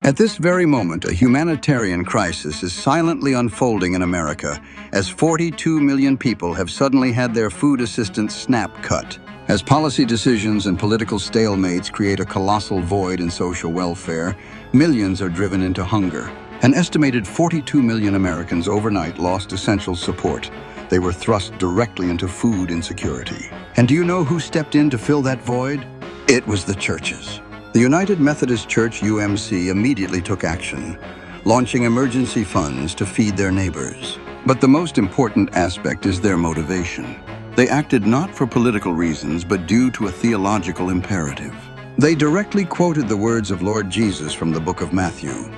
At this very moment, a humanitarian crisis is silently unfolding in America as 42 million people have suddenly had their food assistance snap cut. As policy decisions and political stalemates create a colossal void in social welfare, millions are driven into hunger. An estimated 42 million Americans overnight lost essential support. They were thrust directly into food insecurity. And do you know who stepped in to fill that void? It was the churches. The United Methodist Church, UMC, immediately took action, launching emergency funds to feed their neighbors. But the most important aspect is their motivation. They acted not for political reasons, but due to a theological imperative. They directly quoted the words of Lord Jesus from the book of Matthew.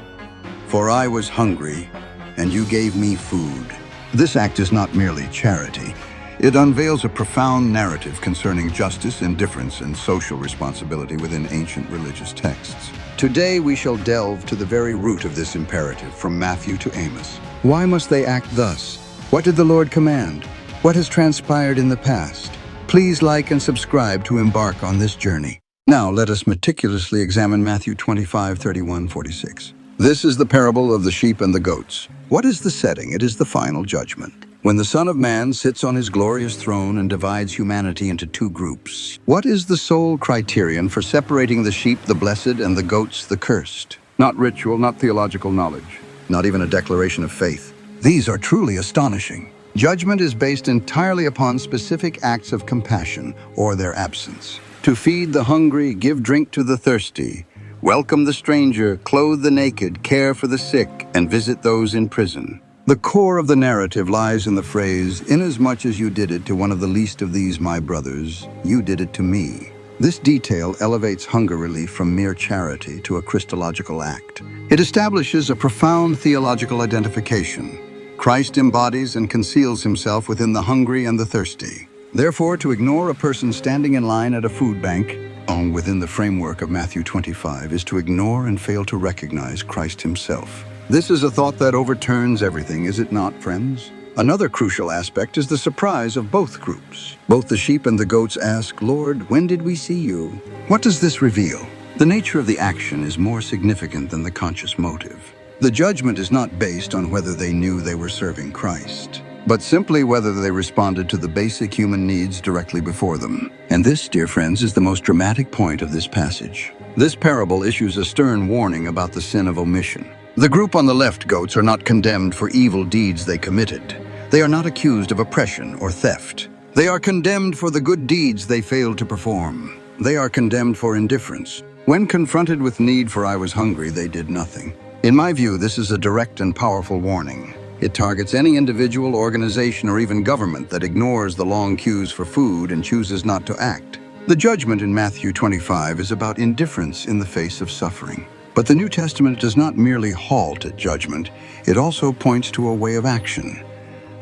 "For I was hungry, and you gave me food." This act is not merely charity. It unveils a profound narrative concerning justice, indifference, and social responsibility within ancient religious texts. Today we shall delve to the very root of this imperative, from Matthew to Amos. Why must they act thus? What did the Lord command? What has transpired in the past? Please like and subscribe to embark on this journey. Now let us meticulously examine Matthew 25:31-46. This is the parable of the sheep and the goats. What is the setting? It is the final judgment, when the Son of Man sits on his glorious throne and divides humanity into two groups. What is the sole criterion for separating the sheep, the blessed, and the goats, the cursed? Not ritual, not theological knowledge, not even a declaration of faith. These are truly astonishing. Judgment is based entirely upon specific acts of compassion, or their absence. To feed the hungry, give drink to the thirsty, welcome the stranger, clothe the naked, care for the sick, and visit those in prison. The core of the narrative lies in the phrase, "Inasmuch as you did it to one of the least of these my brothers, you did it to me." This detail elevates hunger relief from mere charity to a Christological act. It establishes a profound theological identification. Christ embodies and conceals himself within the hungry and the thirsty. Therefore, to ignore a person standing in line at a food bank, within the framework of Matthew 25, is to ignore and fail to recognize Christ himself. This is a thought that overturns everything, is it not, friends? Another crucial aspect is the surprise of both groups. Both the sheep and the goats ask, "Lord, when did we see you?" What does this reveal? The nature of the action is more significant than the conscious motive. The judgment is not based on whether they knew they were serving Christ, but simply whether they responded to the basic human needs directly before them. And this, dear friends, is the most dramatic point of this passage. This parable issues a stern warning about the sin of omission. The group on the left, goats, are not condemned for evil deeds they committed. They are not accused of oppression or theft. They are condemned for the good deeds they failed to perform. They are condemned for indifference. When confronted with need for "I was hungry," they did nothing. In my view, this is a direct and powerful warning. It targets any individual, organization, or even government that ignores the long queues for food and chooses not to act. The judgment in Matthew 25 is about indifference in the face of suffering. But the New Testament does not merely halt at judgment, it also points to a way of action.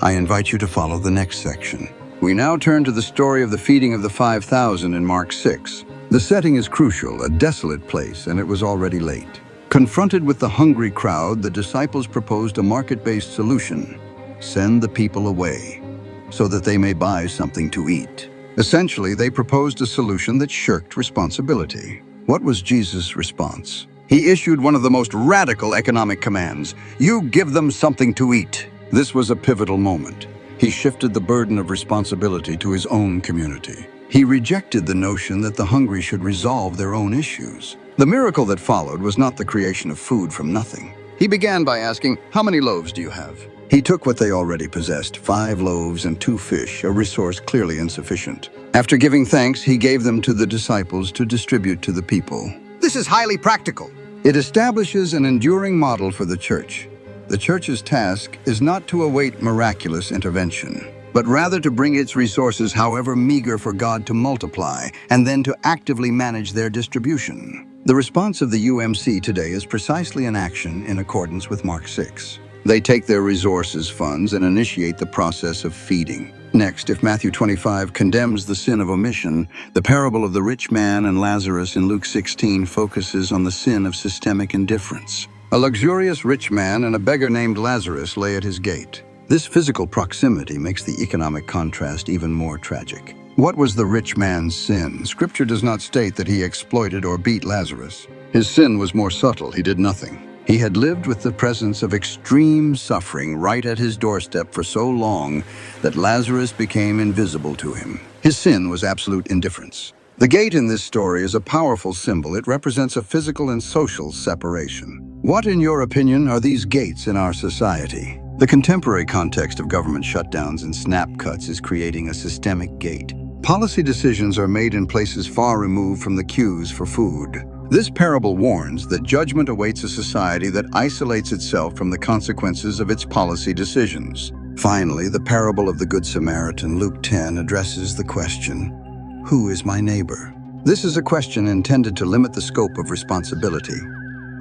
I invite you to follow the next section. We now turn to the story of the feeding of the 5,000 in Mark 6. The setting is crucial, a desolate place, and it was already late. Confronted with the hungry crowd, the disciples proposed a market-based solution. Send the people away, so that they may buy something to eat. Essentially, they proposed a solution that shirked responsibility. What was Jesus' response? He issued one of the most radical economic commands. You give them something to eat. This was a pivotal moment. He shifted the burden of responsibility to his own community. He rejected the notion that the hungry should resolve their own issues. The miracle that followed was not the creation of food from nothing. He began by asking, "How many loaves do you have?" He took what they already possessed, 5 loaves and 2 fish, a resource clearly insufficient. After giving thanks, he gave them to the disciples to distribute to the people. This is highly practical. It establishes an enduring model for the church. The church's task is not to await miraculous intervention, but rather to bring its resources, however meager, for God to multiply, and then to actively manage their distribution. The response of the UMC today is precisely an action in accordance with Mark 6. They take their resources, funds, and initiate the process of feeding. Next, if Matthew 25 condemns the sin of omission, the parable of the Rich Man and Lazarus in Luke 16 focuses on the sin of systemic indifference. A luxurious rich man and a beggar named Lazarus lay at his gate. This physical proximity makes the economic contrast even more tragic. What was the rich man's sin? Scripture does not state that he exploited or beat Lazarus. His sin was more subtle. He did nothing. He had lived with the presence of extreme suffering right at his doorstep for so long that Lazarus became invisible to him. His sin was absolute indifference. The gate in this story is a powerful symbol. It represents a physical and social separation. What, in your opinion, are these gates in our society? The contemporary context of government shutdowns and snap cuts is creating a systemic gate. Policy decisions are made in places far removed from the queues for food. This parable warns that judgment awaits a society that isolates itself from the consequences of its policy decisions. Finally, the parable of the Good Samaritan, Luke 10, addresses the question, who is my neighbor? This is a question intended to limit the scope of responsibility.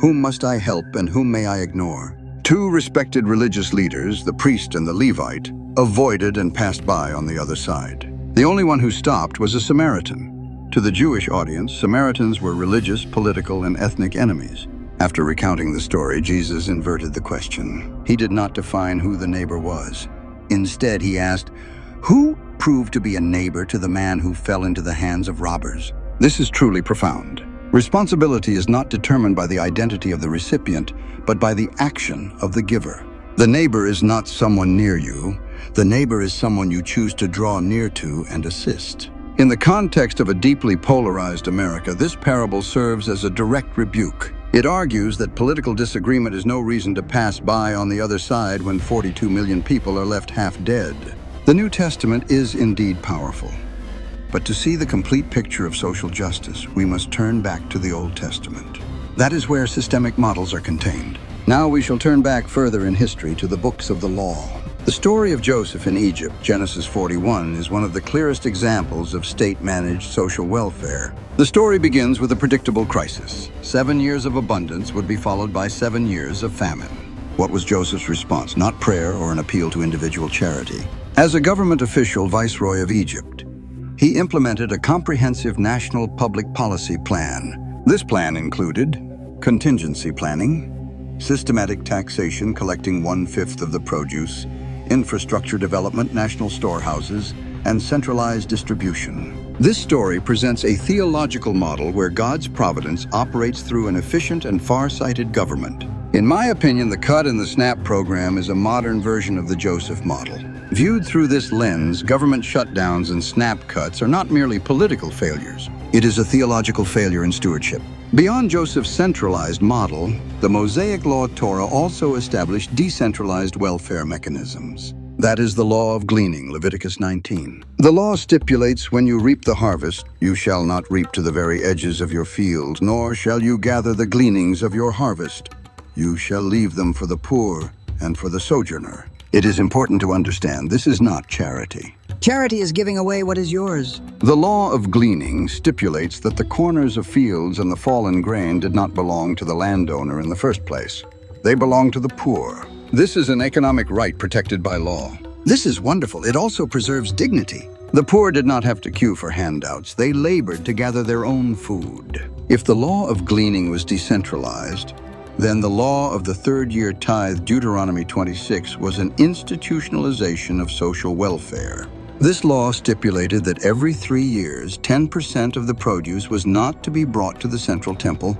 Whom must I help and whom may I ignore? Two respected religious leaders, the priest and the Levite, avoided and passed by on the other side. The only one who stopped was a Samaritan. To the Jewish audience, Samaritans were religious, political, and ethnic enemies. After recounting the story, Jesus inverted the question. He did not define who the neighbor was. Instead, he asked, who proved to be a neighbor to the man who fell into the hands of robbers? This is truly profound. Responsibility is not determined by the identity of the recipient, but by the action of the giver. The neighbor is not someone near you. The neighbor is someone you choose to draw near to and assist. In the context of a deeply polarized America, this parable serves as a direct rebuke. It argues that political disagreement is no reason to pass by on the other side when 42 million people are left half dead. The New Testament is indeed powerful. But to see the complete picture of social justice, we must turn back to the Old Testament. That is where systemic models are contained. Now we shall turn back further in history to the books of the law. The story of Joseph in Egypt, Genesis 41, is one of the clearest examples of state-managed social welfare. The story begins with a predictable crisis. 7 years of abundance would be followed by 7 years of famine. What was Joseph's response? Not prayer or an appeal to individual charity. As a government official, Viceroy of Egypt, he implemented a comprehensive national public policy plan. This plan included contingency planning, systematic taxation collecting 1/5 of the produce, infrastructure development, national storehouses, and centralized distribution. This story presents a theological model where God's providence operates through an efficient and far-sighted government. In my opinion, the Cut and the Snap program is a modern version of the Joseph model. Viewed through this lens, government shutdowns and snap cuts are not merely political failures. It is a theological failure in stewardship. Beyond Joseph's centralized model, the Mosaic Law Torah also established decentralized welfare mechanisms. That is the Law of Gleaning, Leviticus 19. The law stipulates, when you reap the harvest, you shall not reap to the very edges of your field, nor shall you gather the gleanings of your harvest. You shall leave them for the poor and for the sojourner. It is important to understand this is not charity. Charity is giving away what is yours. The Law of Gleaning stipulates that the corners of fields and the fallen grain did not belong to the landowner in the first place. They belong to the poor. This is an economic right protected by law. This is wonderful. It also preserves dignity. The poor did not have to queue for handouts. They labored to gather their own food. If the Law of Gleaning was decentralized, then the law of the Third-Year Tithe, Deuteronomy 26, was an institutionalization of social welfare. This law stipulated that every 3 years, 10% of the produce was not to be brought to the central temple,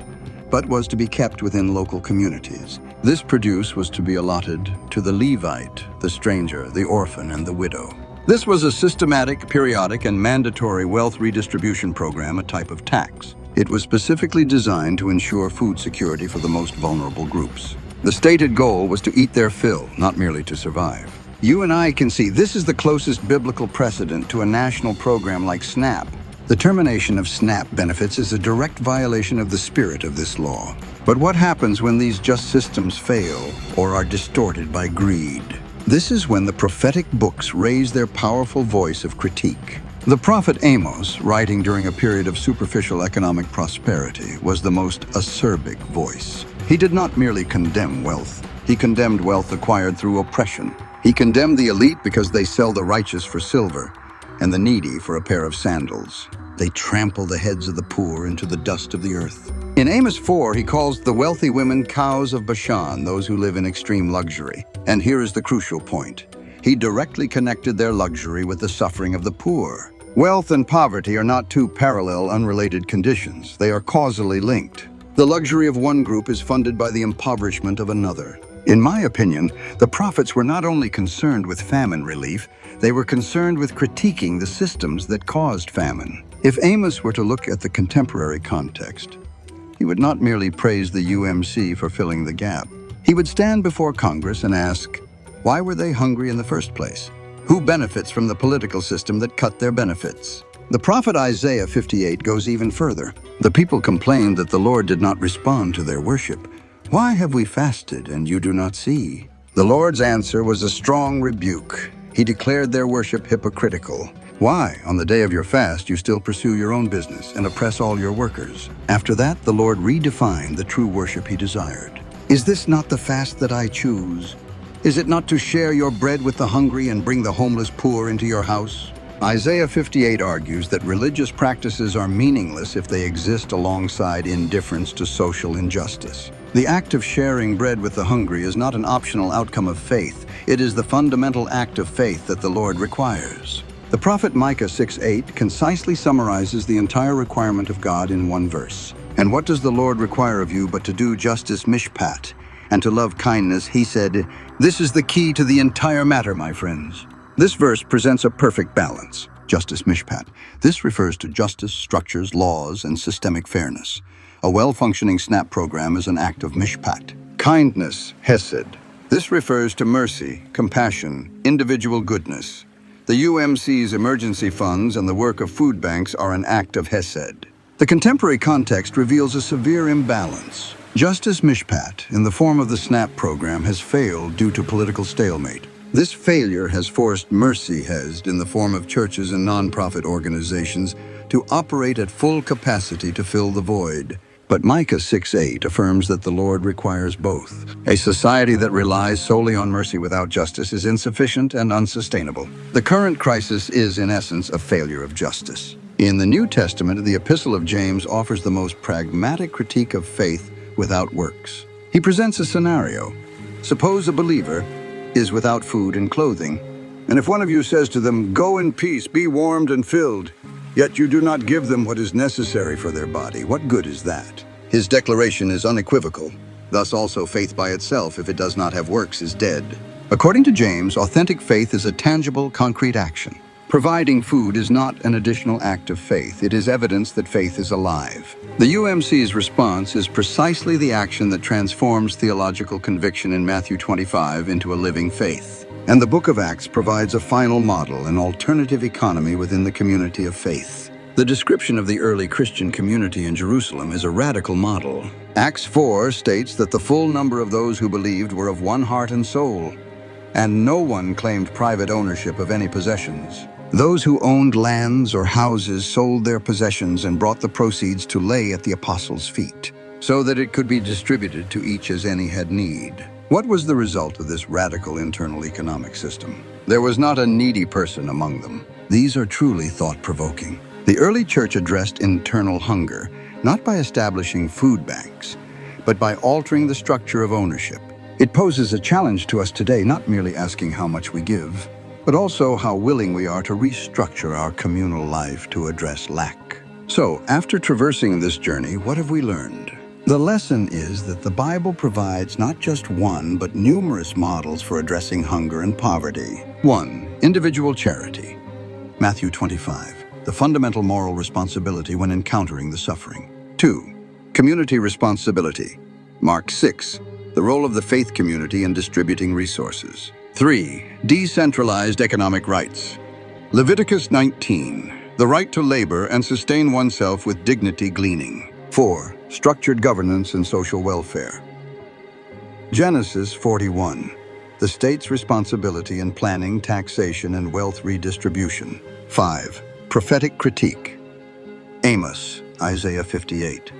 but was to be kept within local communities. This produce was to be allotted to the Levite, the stranger, the orphan, and the widow. This was a systematic, periodic, and mandatory wealth redistribution program, a type of tax. It was specifically designed to ensure food security for the most vulnerable groups. The stated goal was to eat their fill, not merely to survive. You and I can see this is the closest biblical precedent to a national program like SNAP. The termination of SNAP benefits is a direct violation of the spirit of this law. But what happens when these just systems fail or are distorted by greed? This is when the prophetic books raise their powerful voice of critique. The prophet Amos, writing during a period of superficial economic prosperity, was the most acerbic voice. He did not merely condemn wealth. He condemned wealth acquired through oppression. He condemned the elite because they sell the righteous for silver and the needy for a pair of sandals. They trample the heads of the poor into the dust of the earth. In Amos 4, he calls the wealthy women cows of Bashan, those who live in extreme luxury. And here is the crucial point. He directly connected their luxury with the suffering of the poor. Wealth and poverty are not two parallel, unrelated conditions. They are causally linked. The luxury of one group is funded by the impoverishment of another. In my opinion, the prophets were not only concerned with famine relief, they were concerned with critiquing the systems that caused famine. If Amos were to look at the contemporary context, he would not merely praise the UMC for filling the gap. He would stand before Congress and ask, why were they hungry in the first place? Who benefits from the political system that cut their benefits? The prophet Isaiah 58 goes even further. The people complained that the Lord did not respond to their worship. Why have we fasted and you do not see? The Lord's answer was a strong rebuke. He declared their worship hypocritical. Why, on the day of your fast, you still pursue your own business and oppress all your workers? After that, the Lord redefined the true worship he desired. Is this not the fast that I choose? Is it not to share your bread with the hungry and bring the homeless poor into your house? Isaiah 58 argues that religious practices are meaningless if they exist alongside indifference to social injustice. The act of sharing bread with the hungry is not an optional outcome of faith. It is the fundamental act of faith that the Lord requires. The prophet Micah 6:8 concisely summarizes the entire requirement of God in one verse. And what does the Lord require of you but to do justice mishpat, and to love kindness? He said, this is the key to the entire matter, my friends. This verse presents a perfect balance. Justice mishpat. This refers to justice, structures, laws, and systemic fairness. A well-functioning SNAP program is an act of mishpat. Kindness, hesed. This refers to mercy, compassion, individual goodness. The UMC's emergency funds and the work of food banks are an act of hesed. The contemporary context reveals a severe imbalance. Justice mishpat, in the form of the SNAP program, has failed due to political stalemate. This failure has forced mercy hesed, in the form of churches and nonprofit organizations, to operate at full capacity to fill the void. But Micah 6:8 affirms that the Lord requires both. A society that relies solely on mercy without justice is insufficient and unsustainable. The current crisis is, in essence, a failure of justice. In the New Testament, the Epistle of James offers the most pragmatic critique of faith without works. He presents a scenario. Suppose a believer is without food and clothing, and if one of you says to them, go in peace, be warmed and filled, yet you do not give them what is necessary for their body, what good is that? His declaration is unequivocal. Thus also faith by itself, if it does not have works, is dead. According to James, authentic faith is a tangible, concrete action. Providing food is not an additional act of faith. It is evidence that faith is alive. The UMC's response is precisely the action that transforms theological conviction in Matthew 25 into a living faith. And the book of Acts provides a final model, an alternative economy within the community of faith. The description of the early Christian community in Jerusalem is a radical model. Acts 4 states that the full number of those who believed were of one heart and soul, and no one claimed private ownership of any possessions. Those who owned lands or houses sold their possessions and brought the proceeds to lay at the apostles' feet, so that it could be distributed to each as any had need. What was the result of this radical internal economic system? There was not a needy person among them. These are truly thought-provoking. The early church addressed internal hunger, not by establishing food banks, but by altering the structure of ownership. It poses a challenge to us today, not merely asking how much we give, but also how willing we are to restructure our communal life to address lack. So, after traversing this journey, what have we learned? The lesson is that the Bible provides not just one, but numerous models for addressing hunger and poverty. 1. Individual charity. Matthew 25. The fundamental moral responsibility when encountering the suffering. 2. Community responsibility. Mark 6. The role of the faith community in distributing resources. 3. Decentralized economic rights. Leviticus 19. The right to labor and sustain oneself with dignity gleaning. 4. Structured governance and social welfare. Genesis 41. The state's responsibility in planning, taxation, and wealth redistribution. 5. Prophetic critique. Amos, Isaiah 58.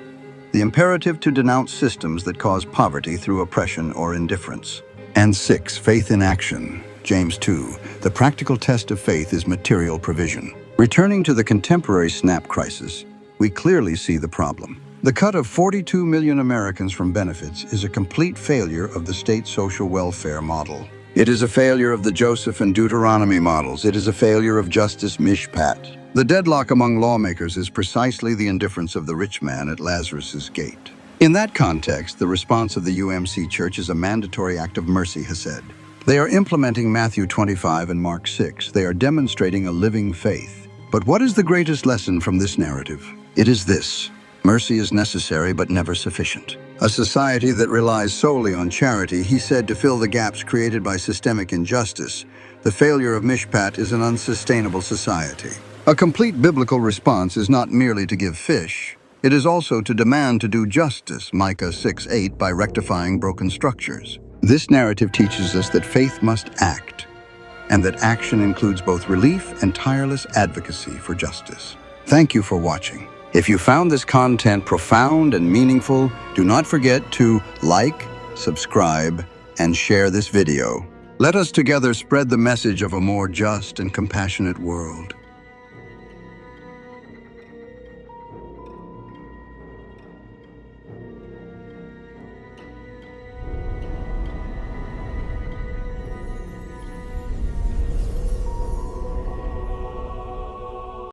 The imperative to denounce systems that cause poverty through oppression or indifference. And 6. Faith in action. James 2. The practical test of faith is material provision. Returning to the contemporary SNAP crisis, we clearly see the problem. The cut of 42 million Americans from benefits is a complete failure of the state social welfare model. It is a failure of the Joseph and Deuteronomy models. It is a failure of justice mishpat. The deadlock among lawmakers is precisely the indifference of the rich man at Lazarus's gate. In that context, the response of the UMC Church is a mandatory act of mercy, has said. They are implementing Matthew 25 and Mark 6. They are demonstrating a living faith. But what is the greatest lesson from this narrative? It is this: mercy is necessary but never sufficient. A society that relies solely on charity, he said, to fill the gaps created by systemic injustice, the failure of Mishpat, is an unsustainable society. A complete biblical response is not merely to give fish. It is also to demand to do justice, Micah 6:8, by rectifying broken structures. This narrative teaches us that faith must act, and that action includes both relief and tireless advocacy for justice. Thank you for watching. If you found this content profound and meaningful, do not forget to like, subscribe, and share this video. Let us together spread the message of a more just and compassionate world.